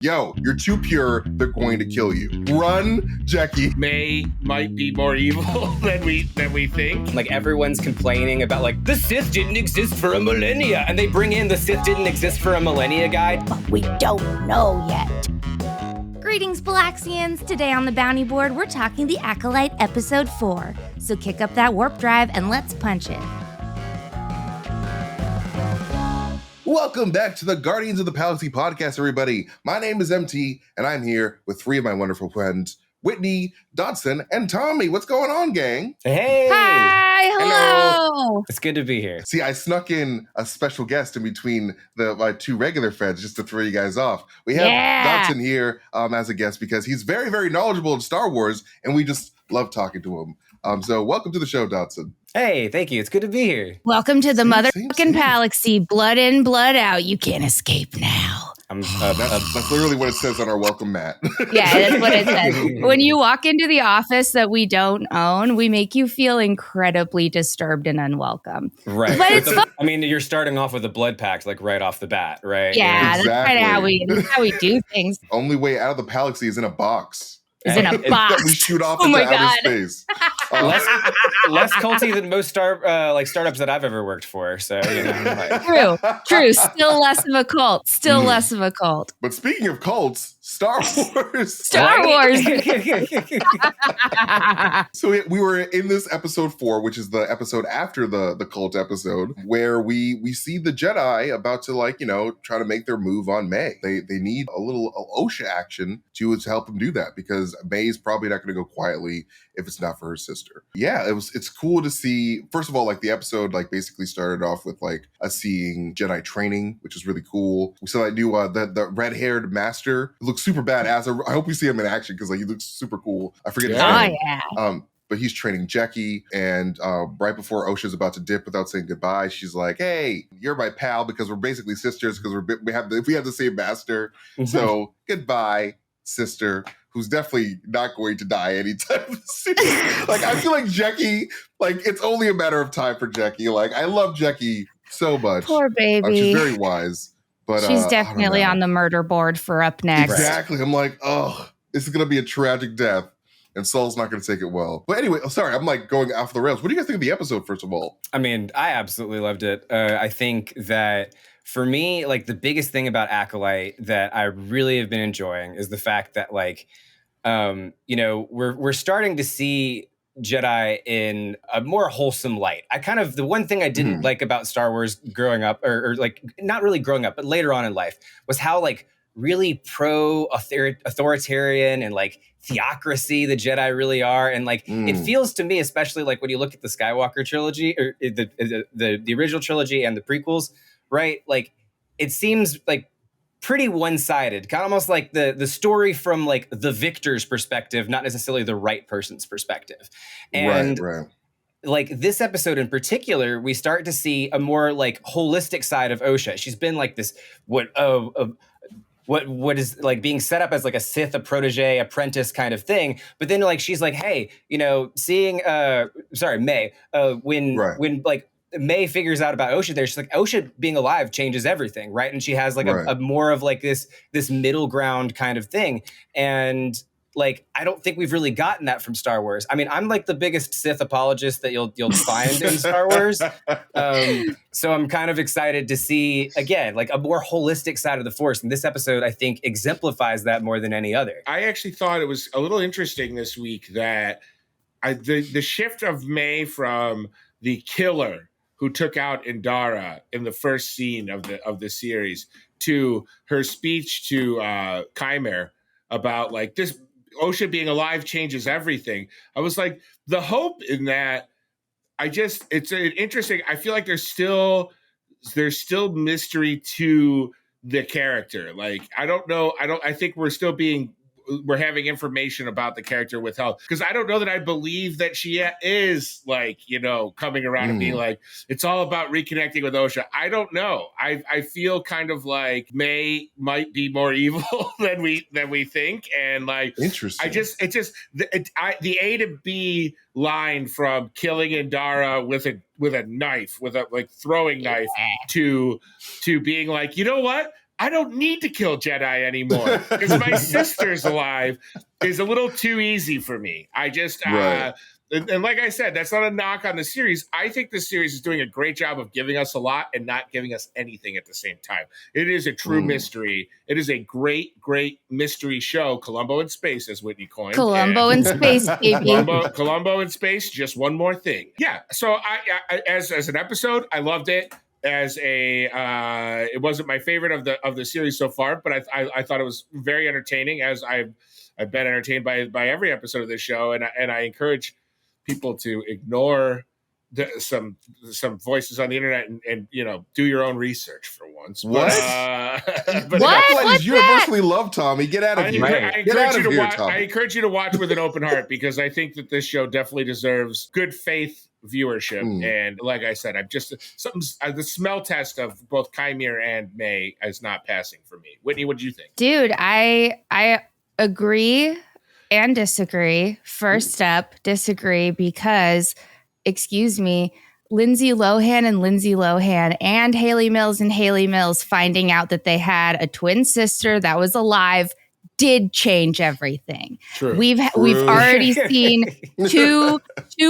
Yo, you're too pure, they're going to kill you. Run, Jackie. May might be more evil than we think. Like, everyone's complaining about, like, the Sith didn't exist for a millennia, and they bring in the Sith didn't exist for a millennia guy. But we don't know yet. Greetings, Palaxians! Today on the Bounty Board, we're talking The Acolyte Episode 4. So kick up that warp drive and let's punch it. Welcome back to the Guardians of the Palaxy podcast, everybody. My name is MT, and I'm here with three of my wonderful friends, Whitney, Dodson, and Tommy. What's going on, gang? Hey! Hi! Hello! It's good to be here. See, I snuck in a special guest in between my two regular friends just to throw you guys off. We have Dodson here as a guest because he's very, very knowledgeable in Star Wars, and we just love talking to him. So welcome to the show, Dodson. Hey, thank you. It's good to be here. Welcome to the motherfucking Palaxy. Blood in, blood out. You can't escape now. That's literally what it says on our welcome mat. Yeah, that's what it says. When you walk into the office that we don't own, we make you feel incredibly disturbed and unwelcome. Right. But it's fun. I mean, you're starting off with a blood pact, like right off the bat, right? Yeah, Exactly. that's kind of how we do things. Only way out of the Palaxy is in a box. Is in a box. We shoot off Oh into my outer God. space. Less culty than most startups that I've ever worked for. So, you know. True. Still less of a cult. Still less of a cult. But speaking of cults, Star Wars. Star Wars. So we were in this episode 4, which is the episode after the cult episode, where we see the Jedi about to try to make their move on May. They need a little OSHA action to help them do that, because May's probably not going to go quietly if it's not for her sister. Yeah, it's cool to see. First of all, like the episode basically started off with us seeing Jedi training, which is really cool. We saw that new the red-haired master. It looks super badass. I hope we see him in action because he looks super cool. I forget his name. Yeah. But he's training Jackie, and right before Osha's about to dip without saying goodbye, she's like, "Hey, you're my pal because we're basically sisters because we have the same master. So goodbye, sister." Who's definitely not going to die anytime soon. I feel like Jackie, it's only a matter of time for Jackie. I love Jackie so much. Poor baby. She's very wise. But she's definitely on the murder board for up next. Exactly. I'm like, oh, this is going to be a tragic death. And Saul's not going to take it well. But anyway, sorry, I'm going off the rails. What do you guys think of the episode, first of all? I mean, I absolutely loved it. I think that for me, the biggest thing about Acolyte that I really have been enjoying is the fact that, we're starting to see Jedi in a more wholesome light. The one thing I didn't like about Star Wars growing up, or not really growing up, but later on in life, was how really authoritarian and theocracy the Jedi really are. And it feels to me, especially when you look at the Skywalker trilogy, or the original trilogy and the prequels, right? It seems pretty one-sided, kind of almost like the story from the victor's perspective, not necessarily the right person's perspective. And right. This episode in particular, we start to see a more holistic side of Osha. She's been this what is being set up as a Sith, a protege, apprentice kind of thing. But then she's hey, seeing May, when May figures out about Osha there, she's Osha being alive changes everything, right? And she has a more of this middle ground kind of thing. And I don't think we've really gotten that from Star Wars. I mean, I'm the biggest Sith apologist that you'll find in Star Wars. So I'm kind of excited to see, again, a more holistic side of the Force. And this episode, I think, exemplifies that more than any other. I actually thought it was a little interesting this week that the shift of May from the killer who took out Indara in the first scene of the series to her speech to Chimera about this Osha being alive changes everything. I was the hope in that. It's an interesting. I feel there's still mystery to the character. I don't know. I think we're having information about the character withheld, because I don't know that I believe that she is coming around and being it's all about reconnecting with Osha. I don't know. I feel kind of May might be more evil than we think, and interesting. The A to B line from killing Indara with a knife, with a throwing knife, to being you know what? I don't need to kill Jedi anymore because my sister's alive is a little too easy for me. I just, and like I said, that's not a knock on the series. I think the series is doing a great job of giving us a lot and not giving us anything at the same time. It is a true mystery. It is a great, great mystery show. Columbo in space, as Whitney coined. Columbo in space, baby. Columbo in space. Just one more thing. Yeah. So I as an episode, I loved it. As it wasn't my favorite of the series so far, but I thought it was very entertaining. As I've been entertained by every episode of this show, and I encourage people to ignore some voices on the internet and do your own research for once. What? But What's universally loved, Tommy. Get out of here. I encourage you to watch with an open heart because I think that this show definitely deserves good faith viewership. And like I said, I'm just the smell test of both Chimere and May is not passing for me. Whitney, what do you think? Dude, I agree and disagree. First up, disagree because, excuse me, Lindsay Lohan and Haley Mills finding out that they had a twin sister that was alive did change everything. True. We've already seen two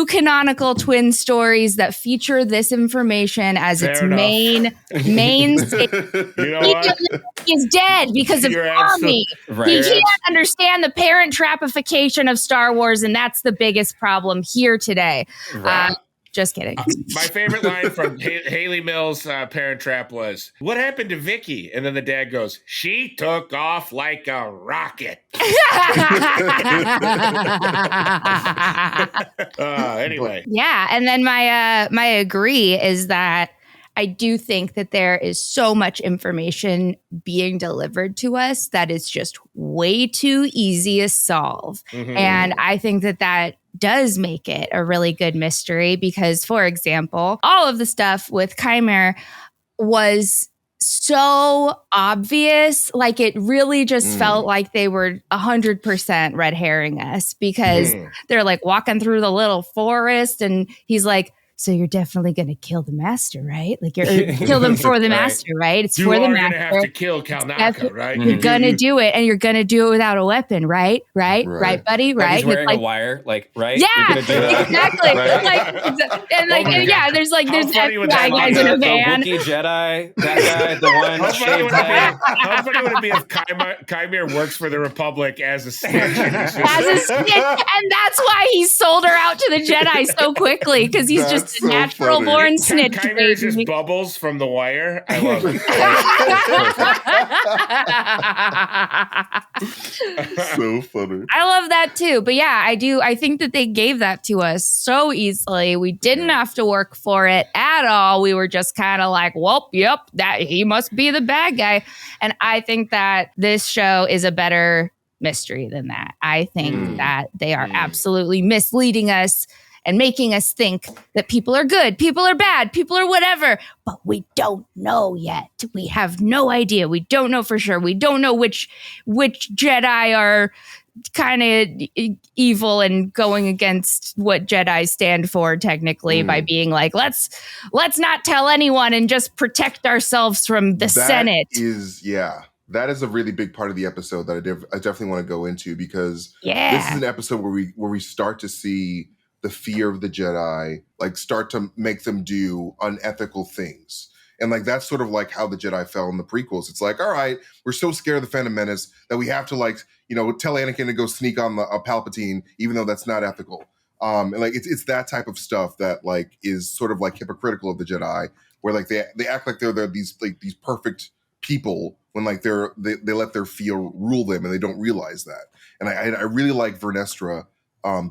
canonical twin stories that feature this information as its main He's dead because of Tommy. He can't understand the parent trapification of Star Wars, and that's the biggest problem here today. Right. Just kidding. My favorite line from Haley Mills' Parent Trap was, "What happened to Vicky?" And then the dad goes, "She took off like a rocket." Anyway. Yeah, and then my agree is that I do think that there is so much information being delivered to us that is just way too easy to solve. Mm-hmm. And I think that does make it a really good mystery because, for example, all of the stuff with Chimere was so obvious. Like it really just felt like they were 100% red herring us because they're like walking through the little forest and he's like, "So you're definitely going to kill the master, right? Like you're kill them for the master, right? It's for the master. You're going to have to kill Kelnacca, right? You're going to do it, and you're going to do it without a weapon, right? Right, buddy, right? He's wearing a wire, like, right? Yeah, exactly. Right? There's FBI guys in a van. The Wookiee Jedi, that guy, the one. How funny would it be if Chimere works for the Republic as a snitch? And that's why he sold her out to the Jedi so quickly because he's just a natural born snitch. Chimere is just bubbles from The Wire. I love it. So funny. I love that too. But yeah, I do. I think that they gave that to us so easily. We didn't have to work for it at all. We were just kind of like, well, yep, that he must be the bad guy. And I think that this show is a better mystery than that. I think that they are absolutely misleading us and making us think that people are good, people are bad, people are whatever. But we don't know yet. We have no idea. We don't know for sure. We don't know which Jedi are kind of evil and going against what Jedi stand for technically by being like, let's not tell anyone and just protect ourselves from the Senate. That is a really big part of the episode that I definitely want to go into because this is an episode where we start to see the fear of the Jedi, like start to make them do unethical things. And like, that's sort of like how the Jedi fell in the prequels. It's like, all right, we're so scared of the Phantom Menace that we have to tell Anakin to go sneak on a Palpatine, even though that's not ethical. And like, it's that type of stuff that like is sort of like hypocritical of the Jedi, where like they act like they're these perfect people when like they let their fear rule them and they don't realize that. And I really like Vernestra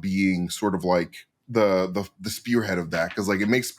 being sort of like the spearhead of that because like it makes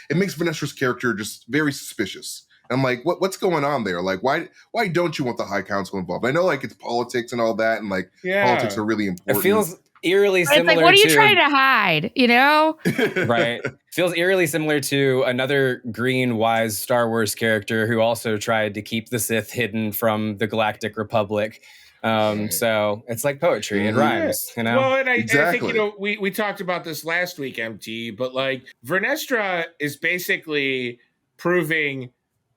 Vernestra's character just very suspicious. And I'm like, what's going on there? Like, why don't you want the High Council involved? I know like it's politics and all that, and like politics are really important. It feels eerily similar. It's like, what are you trying to hide? You know, right? Feels eerily similar to another green, wise Star Wars character who also tried to keep the Sith hidden from the Galactic Republic. So it's like poetry and rhymes, you know? Well, and I think, we talked about this last week, MT, but like Vernestra is basically proving,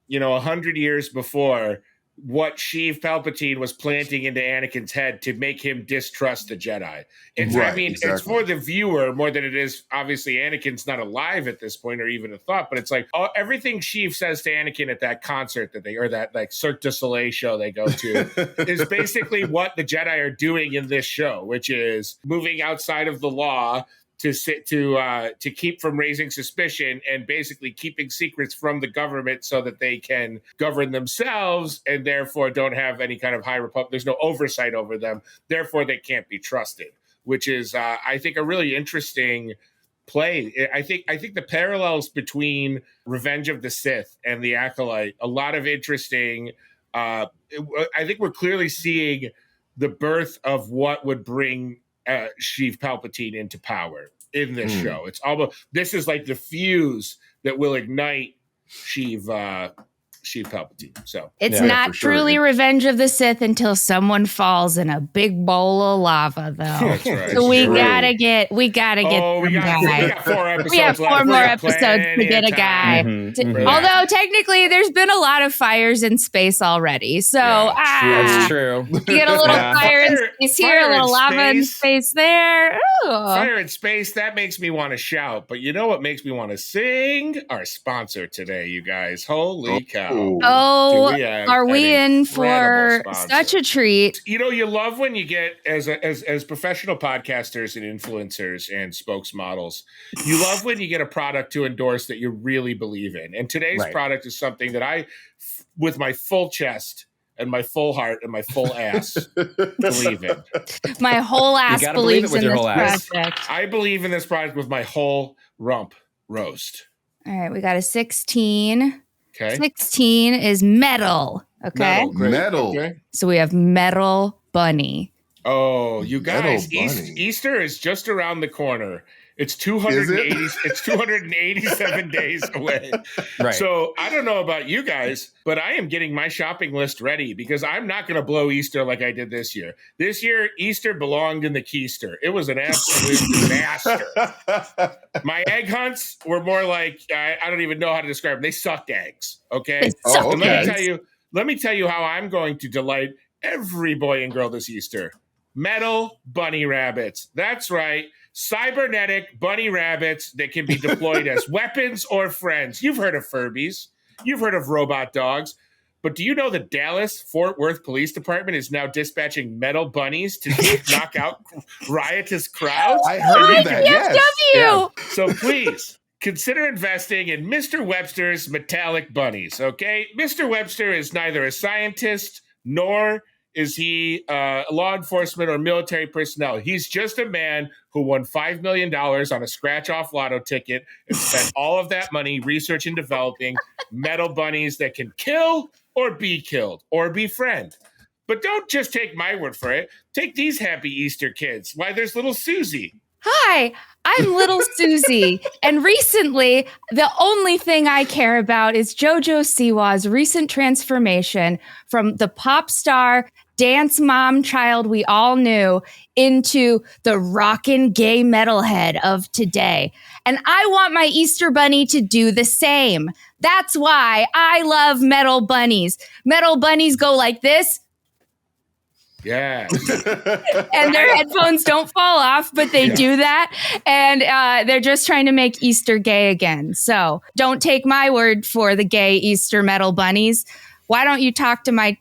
100 years before what Sheev Palpatine was planting into Anakin's head to make him distrust the Jedi. It's, Right, I mean, exactly. It's for the viewer more than it is, obviously, Anakin's not alive at this point or even a thought, but it's like everything Sheev says to Anakin at that concert or that like Cirque du Soleil show they go to is basically what the Jedi are doing in this show, which is moving outside of the law to keep from raising suspicion and basically keeping secrets from the government so that they can govern themselves and therefore don't have any kind of high republic. There's no oversight over them. Therefore, they can't be trusted, which is, I think, a really interesting play. I think the parallels between Revenge of the Sith and The Acolyte, a lot of interesting. I think we're clearly seeing the birth of what would bring Sheev Palpatine into power in this show. It's almost, this is like the fuse that will ignite Sheev Palpatine. So it's not sure. truly Revenge of the Sith until someone falls in a big bowl of lava, though. That's right. So we gotta get. We got 4 episodes. We have 4 more episodes to get a guy. Although technically, there's been a lot of fires in space already. So that's true. You get a little fire in space here, a little lava in space there. Ooh. Fire in space. That makes me want to shout. But you know what makes me want to sing? Our sponsor today, you guys. Holy cow! Oh, are we in for such a treat? You know, you love when you get, as professional podcasters and influencers and spokesmodels, you love when you get a product to endorse that you really believe in. And today's product is something that I, with my full chest and my full heart and my full ass, believe in. My whole ass believes in this project. I believe in this product with my whole rump roast. All right, we got a 16. Okay. 16 is metal. Okay. Metal. Okay. So we have metal bunny. Oh, you guys, Easter is just around the corner. It's 280. It's 287 days away. Right. So I don't know about you guys, but I am getting my shopping list ready because I'm not going to blow Easter like I did this year. This year, Easter belonged in the keister. It was an absolute disaster. My egg hunts were more like, I don't even know how to describe them. They sucked eggs. Okay. Oh, okay. And let me tell you how I'm going to delight every boy and girl this Easter. Metal bunny rabbits. That's right. Cybernetic bunny rabbits that can be deployed as weapons or friends. You've heard of Furbies. You've heard of robot dogs. But do you know the Dallas-Fort Worth Police Department is now dispatching metal bunnies to knock out riotous crowds? I heard that, yes. Yeah. So please, consider investing in Mr. Webster's metallic bunnies, okay? Mr. Webster is neither a scientist nor is he law enforcement or military personnel. He's just a man who won $5 million on a scratch-off lotto ticket and spent all of that money researching and developing metal bunnies that can kill or be killed or befriend. But don't just take my word for it. Take these happy Easter kids. Why, there's little Susie. Hi, I'm little Susie. And recently, the only thing I care about is JoJo Siwa's recent transformation from the pop star dance mom child we all knew into the rockin' gay metalhead of today. And I want my Easter bunny to do the same. That's why I love metal bunnies. Metal bunnies go like this. Yeah. And their headphones don't fall off, but they do that. And they're just trying to make Easter gay again. So don't take my word for the gay Easter metal bunnies. Why don't you talk to my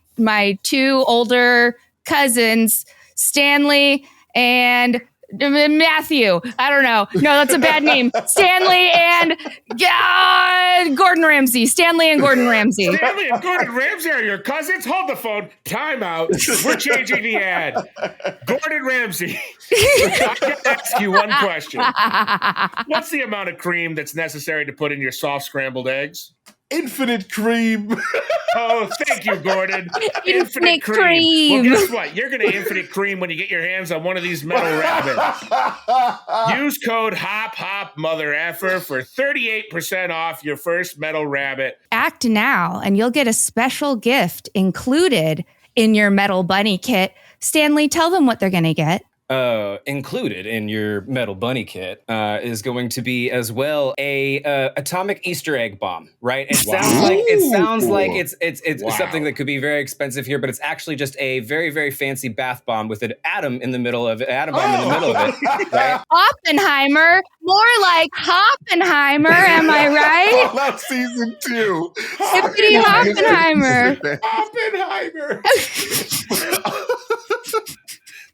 2 older cousins, Stanley and Matthew? I don't know. No, that's a bad name. Stanley and Gordon Ramsay. Stanley and Gordon Ramsay. Stanley and Gordon Ramsay are your cousins? Hold the phone. Time out. We're changing the ad. Gordon Ramsay. I gotta ask you one question. What's the amount of cream that's necessary to put in your soft scrambled eggs? Infinite cream. Oh, thank you, Gordon. Infinite cream. Well, guess what? You're going to infinite cream when you get your hands on one of these metal rabbits. Use code HOP mother effer for 38% off your first metal rabbit. Act now, and you'll get a special gift included in your metal bunny kit. Stanley, tell them what they're going to get. included in your Metal Bunny kit is going to be as well a atomic Easter egg bomb, right? It sounds like it's something that could be very expensive here, but it's actually just a very, very fancy bath bomb with an atom in the middle of it, in the middle of it. Right? Oppenheimer, more like Hoppenheimer, am I right? Oh, that's season 2. Hippity Hoppenheimer. Oppenheimer.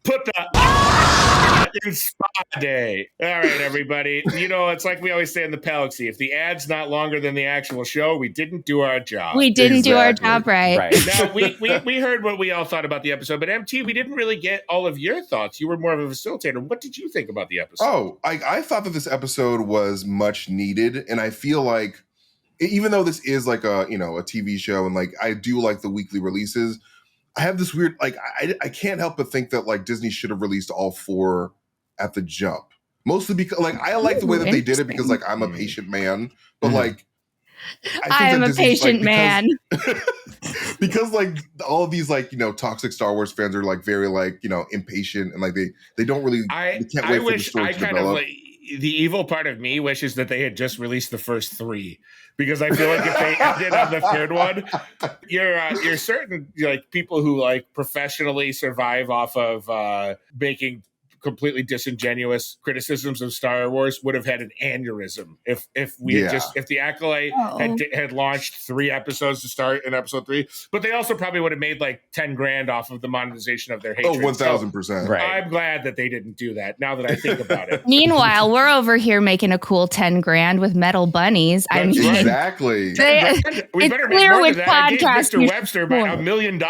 Put the in Spa Day. All right, everybody. You know, it's like we always say in the Palaxy. If the ad's not longer than the actual show, we didn't do our job. We didn't do our job right. Now, we heard what we all thought about the episode, but MT, we didn't really get all of your thoughts. You were more of a facilitator. What did you think about the episode? Oh, I thought that this episode was much needed, and I feel like even though this is like a TV show, and like I do like the weekly releases, I have this weird, like, I can't help but think that, like, Disney should have released all 4 at the jump. Mostly because, like, I like the way that they did it because, like, I'm a patient man. But, like, I am a patient man. Because, like, all of these, like, toxic Star Wars fans are, like, very, like, impatient. And, like, they don't really, they can't wait for the story to develop. The evil part of me wishes that they had just released the first 3, because I feel like if they ended on the 3rd one, you're certain, like, people who like professionally survive off of making completely disingenuous criticisms of Star Wars would have had an aneurysm if the Acolyte had launched 3 episodes to start in episode 3, but they also probably would have made like $10,000 off of the monetization of their hatred. 1,000%. So, right. I'm glad that they didn't do that. Now that I think about it. Meanwhile, we're over here making a cool $10,000 with metal bunnies. Exactly. We better make more than that. I gave Mr. Webster about $1 million.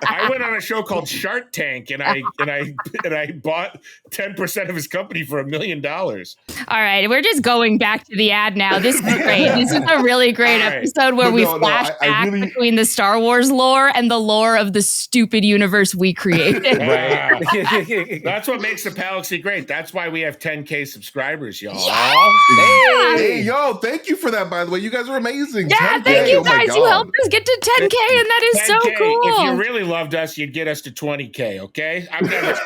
I went on a show called Shark Tank. And I bought 10% of his company for $1 million. All right, we're just going back to the ad now. This is great. This is a really great episode where we flash back between the Star Wars lore and the lore of the stupid universe we created. Right. That's what makes the Palaxy great. That's why we have 10K subscribers, y'all. Yeah. Hey, yo, thank you for that, by the way. You guys are amazing. Yeah, 10K. Thank you guys. You helped us get to 10K, and that is 10K. So cool. If you really loved us, you'd get us to 20K. Okay, I'm never.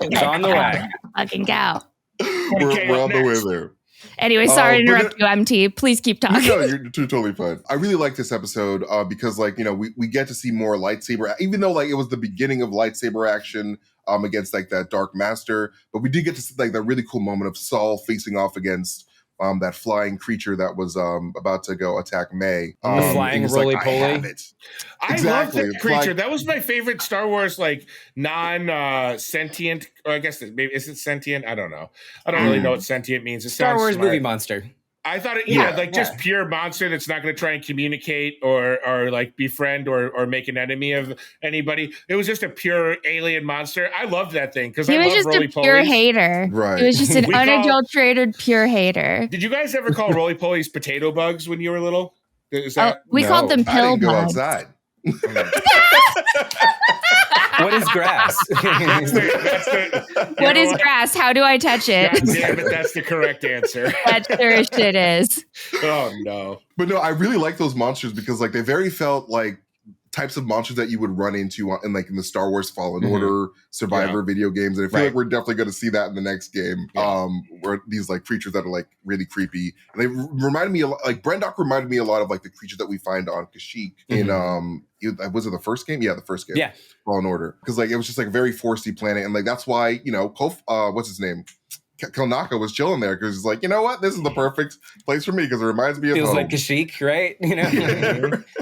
It's on the way. Fucking cow. We're on the way there. Anyway, sorry to interrupt you, MT. Please keep talking. No, you're totally fine. I really like this episode because, like, we get to see more lightsaber, even though, like, it was the beginning of lightsaber action against, like, that Dark Master. But we did get to see, like, that really cool moment of Saul facing off against that flying creature that was about to go attack May. The flying roly-poly. I love that creature. That was my favorite Star Wars, like, non-sentient, or I guess maybe, is it sentient? I don't know. I don't really know what sentient means. It Star Wars smart. Movie monster. I thought just pure monster that's not going to try and communicate or like befriend or make an enemy of anybody. It was just a pure alien monster. I loved that thing because I love roly-polies. He was just a pure hater. Right. He was just an unadulterated pure hater. Did you guys ever call roly-polies potato bugs when you were little? We called them pill bugs. Go outside. What is grass? What is grass? How do I touch it? God damn it, that's the correct answer. That sure shit is. Oh, no. But no, I really like those monsters because, like, they very felt like types of monsters that you would run into in the Star Wars Fallen Order Survivor video games. And I feel like we're definitely going to see that in the next game. Where these, like, creatures that are, like, really creepy. And they reminded me, like, Brendock reminded me a lot of, like, the creatures that we find on Kashyyyk in, was it the first game? Yeah, the first game. Yeah. Fallen Order. Because, like, it was just, like, a very foresty planet. And, like, that's why, what's his name? Kelnacca was chilling there because he's like, you know what? This is the perfect place for me because it reminds me of Feels home. like Kashyyyk, right?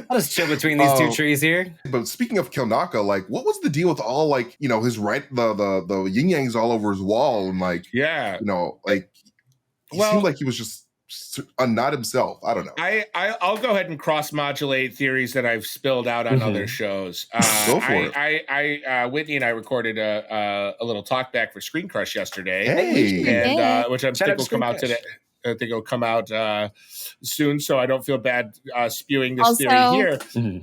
I'll just chill between these two trees here. But speaking of Kelnacca, like, what was the deal with all, like, his the yin yangs all over his wall and, like, he seemed like he was just not himself. I don't know. I'll go ahead and cross-modulate theories that I've spilled out on other shows. Go for it. Whitney and I recorded a little talk back for Screen Crush yesterday, and which I think will come out today. I think it'll come out soon, so I don't feel bad spewing this theory here.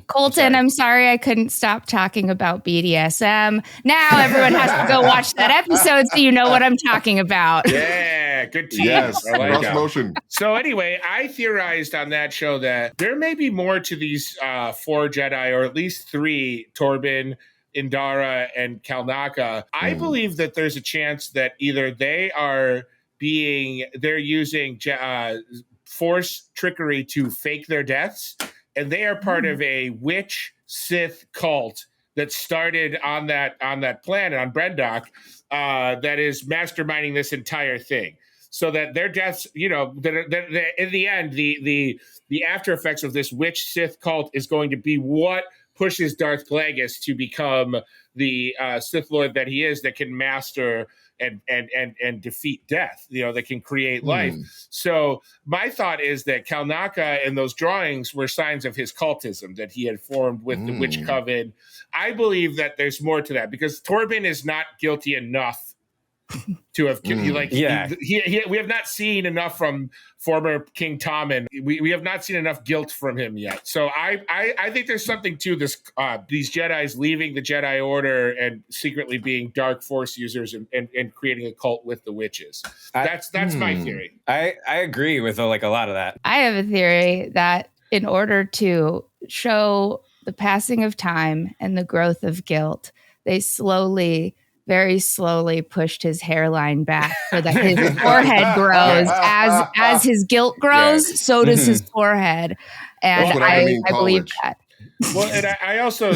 Colton, I'm sorry I couldn't stop talking about BDSM. Now everyone has to go watch that episode so you know what I'm talking about. Yeah, good team. Yes, I like motion. So anyway, I theorized on that show that there may be more to these 4 Jedi, or at least 3, Torben, Indara and Kelnacca, I believe that there's a chance that either they're using Force trickery to fake their deaths, and they are part of a witch Sith cult that started on that planet on Brendock, that is masterminding this entire thing, so that their deaths, in the end, the after effects of this witch Sith cult is going to be what pushes Darth Plagueis to become the Sith Lord that he is, that can master and defeat death, that can create life. So my thought is that Kelnacca in those drawings were signs of his cultism that he had formed with the Witch Coven. I believe that there's more to that, because Torben is not guilty enough to have we have not seen enough from former King Tommen. We have not seen enough guilt from him yet. So I think there's something to this, these Jedis leaving the Jedi Order and secretly being dark Force users and creating a cult with the witches. That's my theory. I agree with a lot of that. I have a theory that in order to show the passing of time and the growth of guilt, they very slowly pushed his hairline back so that his forehead grows. As his guilt grows, so does his forehead. And I believe that. Well, and I also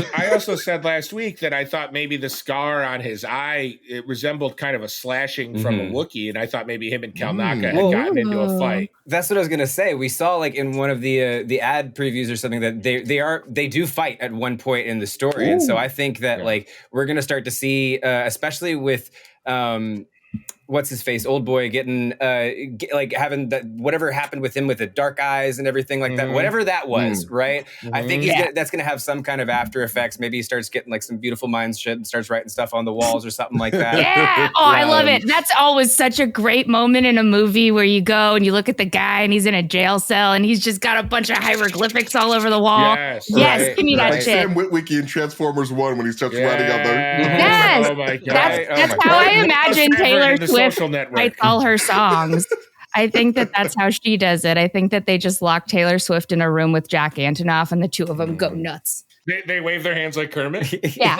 said last week that I thought maybe the scar on his eye, it resembled kind of a slashing from a Wookiee, and I thought maybe him and Kelnacca had gotten into a fight. That's what I was gonna say. We saw in one of the ad previews or something that they do fight at one point in the story, and so I think that we're gonna start to see, especially with what's his face, old boy getting having that, whatever happened with him with the dark eyes and everything like that, whatever that was, right? I think that's going to have some kind of after effects. Maybe he starts getting some beautiful minds shit and starts writing stuff on the walls or something like that. Yeah. Oh, I love it. That's always such a great moment in a movie where you go and you look at the guy and he's in a jail cell and he's just got a bunch of hieroglyphics all over the wall. Yes, give me that shit. Sam Witwicky in Transformers 1 when he starts writing on the... Yes. Oh my God. That's how I imagine Taylor Swift writes all her songs. I think that's how she does it. I think that they just lock Taylor Swift in a room with Jack Antonoff and the two of them go nuts. They wave their hands like Kermit? Yeah.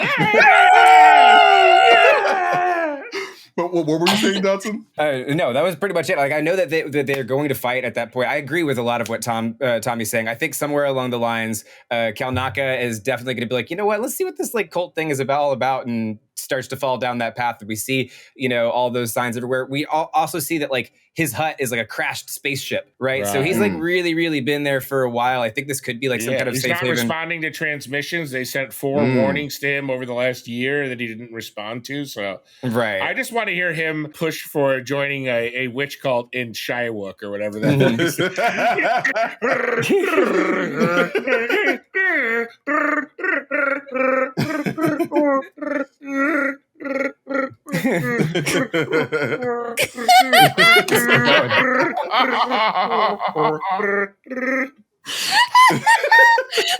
But what were you saying, Dodson? No, that was pretty much it. I know that they're going to fight at that point. I agree with a lot of what Tommy's saying. I think somewhere along the lines, Kelnacca is definitely going to be like, you know what? Let's see what this cult thing is all about, and starts to fall down that path that we see, all those signs everywhere. We also see that his hut is a crashed spaceship, right? So he's really, really been there for a while. I think this could be some kind of safe haven. He's not responding to transmissions. They sent 4 warnings to him over the last year that he didn't respond to. So I just want to hear him push for joining a witch cult in Shirewook or whatever that is. That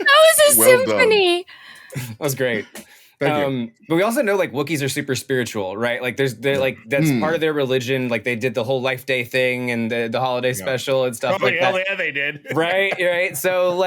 was a symphony. That was great. But we also know Wookiees are super spiritual, right? that's part of their religion. They did the whole Life Day thing and the holiday special and stuff that. Yeah, they did. Right. So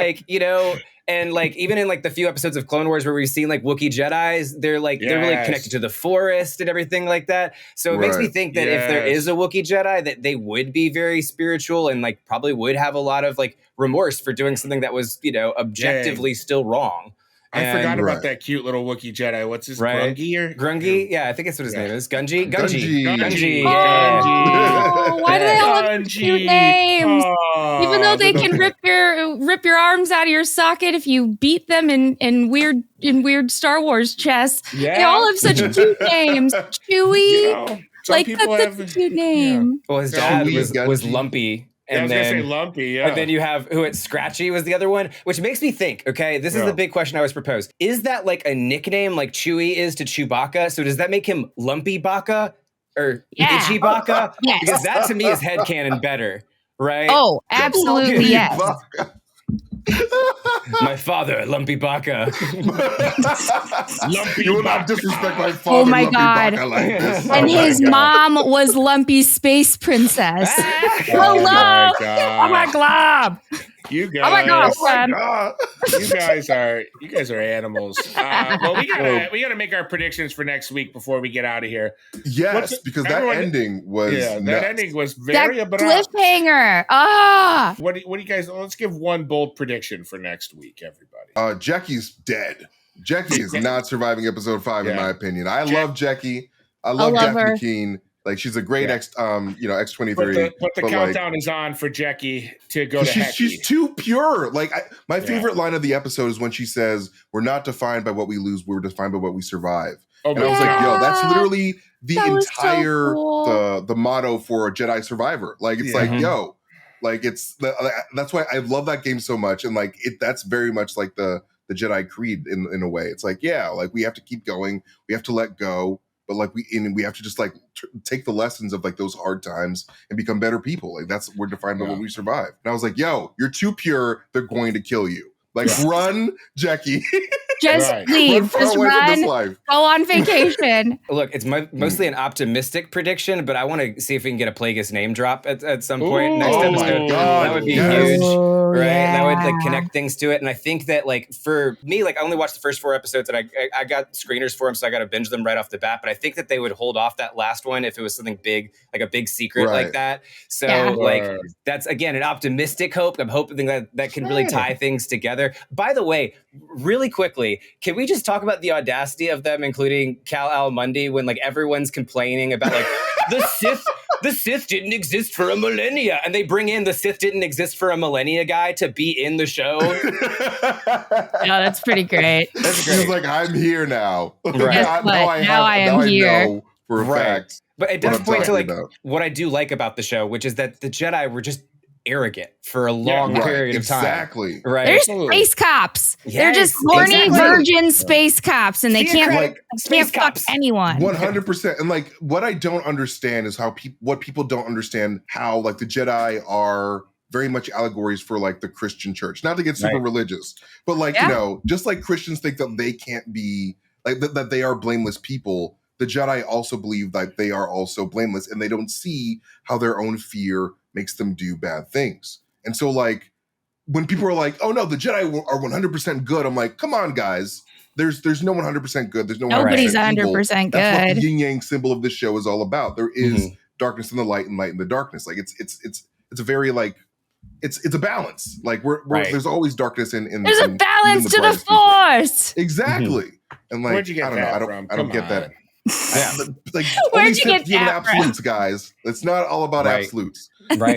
and even in the few episodes of Clone Wars where we've seen Wookiee Jedis, they're they're really connected to the forest and everything like that. So it makes me think that if there is a Wookiee Jedi, that they would be very spiritual and probably would have a lot of remorse for doing something that was objectively still wrong. I forgot about that cute little Wookiee Jedi. What's his Grungy? Grungy? Yeah, I think that's what his name is. Gungy. Oh, why do they all have cute names? Even though they can rip your arms out of your socket if you beat them in weird Star Wars chess. Yeah. They all have such cute names. Chewie. That's a cute name. Well, his dad was Lumpy. And I was going to say Lumpy, yeah. And then you have, Scratchy was the other one, which makes me think, okay, this is the big question I always propose. Is that a nickname like Chewie is to Chewbacca? So does that make him Lumpy Baka or Itchy Baka? Yes. Because that to me is headcanon better, right? Oh, absolutely, yes. My father, Lumpy Baka. Lumpy, you will not disrespect my father. Oh my Lumpy God! Baka like this. And his mom was Lumpy Space Princess. Hello, I'm a glob. You guys, Oh my gosh, Oh my God. you guys are animals. Well, we gotta make our predictions for next week before we get out of here. Yes, because that ending was that ending was very that abrupt. cliffhanger. Ah, What do you guys? Let's give one bold prediction for next week, everybody. Jackie's dead. Jackie is not surviving episode 5, in my opinion. I love Jackie. I love her. Daphne Keene. Like, she's a great X23. But the countdown is on for Jackie to go to Hecky. She's too pure. Like, my favorite line of the episode is when she says, "We're not defined by what we lose. We're defined by what we survive." And I was like, yo, that's literally the entire the motto for a Jedi survivor. Like, it's like, yo, like, that's why I love that game so much. And like, that's very much like the Jedi creed in a way. It's like, yeah, like, we have to keep going. We have to let go. But like, we have to just like take the lessons of like those hard times and become better people. Like, we're defined by what we survive. And I was like, yo, you're too pure. They're going to kill you. Like, run, Jackie. Just leave. Just run. Go on vacation. Look, it's mostly an optimistic prediction, but I want to see if we can get a Plagueis name drop at some point next episode. That would be huge, right? Yeah. That would like connect things to it. And I think that like for me, like I only watched the first 4 episodes, and I got screeners for them, so I got to binge them right off the bat. But I think that they would hold off that last one if it was something big, like a big secret like that. So like that's again an optimistic hope. I'm hoping that can really tie things together. By the way, really quickly, can we just talk about the audacity of them, including Cal Al Mundi, when like everyone's complaining about like the Sith didn't exist for a millennia, and they bring in the Sith didn't exist for a millennia guy to be in the show. No, that's pretty great. He's like, I'm here now. Now I am here. Know for a fact. But it does point to like what I do like about the show, which is that the Jedi were just arrogant for a long period of time. Exactly. Right. They're space cops. Yes, they're just horny virgin space cops, and they can't fuck anyone. 100%. And like, what I don't understand is what people don't understand how like the Jedi are very much allegories for like the Christian church. Not to get super religious, but like, you know, just like Christians think that they can't be like that they are blameless people. The Jedi also believe that they are also blameless, and they don't see how their own fear makes them do bad things. And so like when people are like, oh no, the Jedi are 100% good, I'm like, come on guys, there's no 100% good, there's nobody's 100% good. That's what the yin yang symbol of this show is all about. There is darkness in the light and light in the darkness. Like it's a very like it's a balance. Like we're there's always darkness in there's a balance to the force. Exactly. And like, where'd you get that from? I don't get that. Like, where'd you get that absolutes, guys? It's not all about absolutes. Right.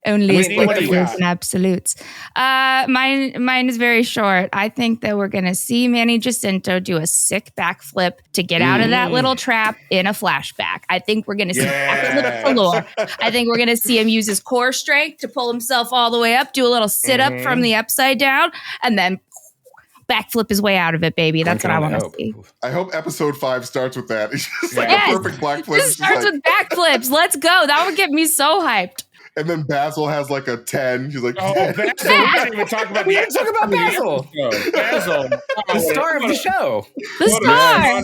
Only absolutes and absolutes. Mine is very short. I think that we're going to see Manny Jacinto do a sick backflip to get out of that little trap in a flashback. I think we're going to see backflip galore. I think we're going to see him use his core strength to pull himself all the way up, do a little sit up from the upside down, and then backflip his way out of it, baby. That's what I want to see. I hope episode 5 starts with that. It's just like a perfect backflip. It starts with backflips. Let's go. That would get me so hyped. And then Basil has like a 10. He's like, oh, Basil. We didn't even talk about Basil. Basil. The star of the show. The star.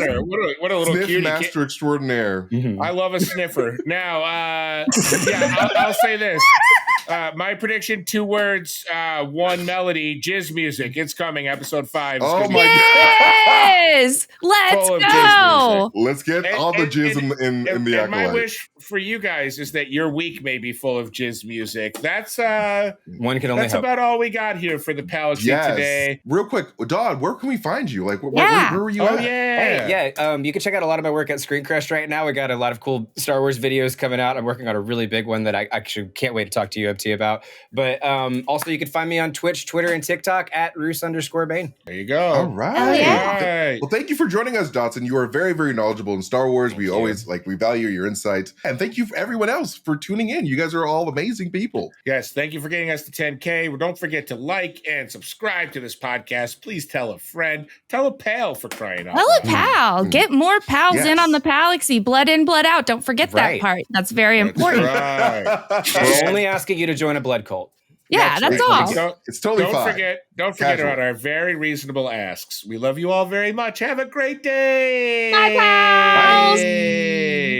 What a little Sniff cutie. master extraordinaire. I love a sniffer. Now, I'll say this. My prediction, 2 words, 1 melody, jizz music. It's coming, episode 5. Oh my God. Yes! Let's go! Let's get all the jizz in the Acolyte. My wish for you guys is that your week may be full of jizz music. That's one can only that's hope. About all we got here for the Palaxy today. Real quick, Dodd, where can we find you? Like, where were you at? You can check out a lot of my work at Screen Crush right now. We got a lot of cool Star Wars videos coming out. I'm working on a really big one that I actually can't wait to talk to you about. But also, you can find me on Twitch, Twitter, and TikTok at Roos_Bane. There you go. All right. Oh, yeah. Well, thank you for joining us, Dodson. You are very, very knowledgeable in Star Wars. We always we value your insight. And thank you for everyone else for tuning in. You guys are all amazing people. Yes, thank you for getting us to 10K. Don't forget to like and subscribe to this podcast. Please tell a friend. Tell a pal, for crying out loud. Tell a pal. Get more pals in on the Palaxy. Blood in, blood out. Don't forget that part. That's very important. We're only asking you to join a blood cult. Yeah, that's all. It's totally fine. Don't forget about our very reasonable asks. We love you all very much. Have a great day. Bye, pals. Bye.